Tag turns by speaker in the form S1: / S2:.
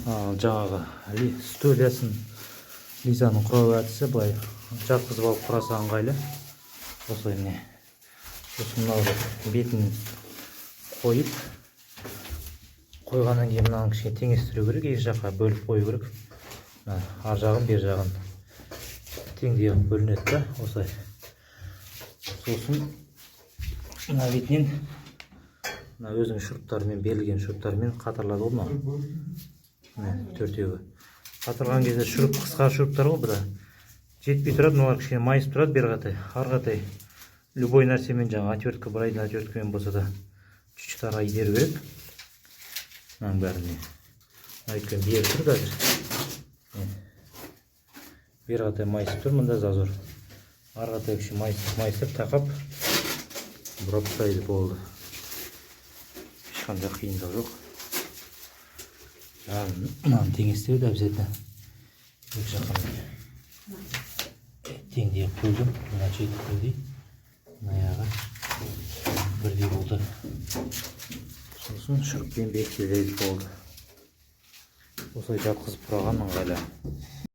S1: жаңағы стульясын лизаның құрау әдісі былай жатқызып алып құраса ыңғайлы. Осылай міне. Сосын мынау бетін қойып қойғаннан кейін мынаны кішкене теңестіру керек, екі жаққа бөліп қою керек. Ар жағын бер жағын теңдей қылып бөлінеді да, осылай. Сосын мына бетінен мына өзінің шуруптарымен, берілген шуруптарымен қатырылады ғой мынау. Міне төртеуі. Қатырған кезде шуруп қысқа шуруптар ғой бұда. Жетпей тұрады, мыналар кішкене майысып тұрады бері қаратай, ары қаратай. Любой нәрсемен жаңа отвертка, бір айдың отверткамен болса да чуть-чуть ары итеру керек. Мынаның бәріне. Өйткені бері тұр қазір. Бері қаратай майысып тұр, мында зазор. Ары қаратай кішкене майысып тақап бұрап тастайды, болды. Ешқандай қиындық жоқ. Мынаны теңестіреді обязательно. Екі жаққа теңдей қойдым, мына жетіп бірдей, мына аяғы бірдей болды. Сосын шұрықпен бекітіледі болды. Осылай жатқызып құраған ыңғайлы.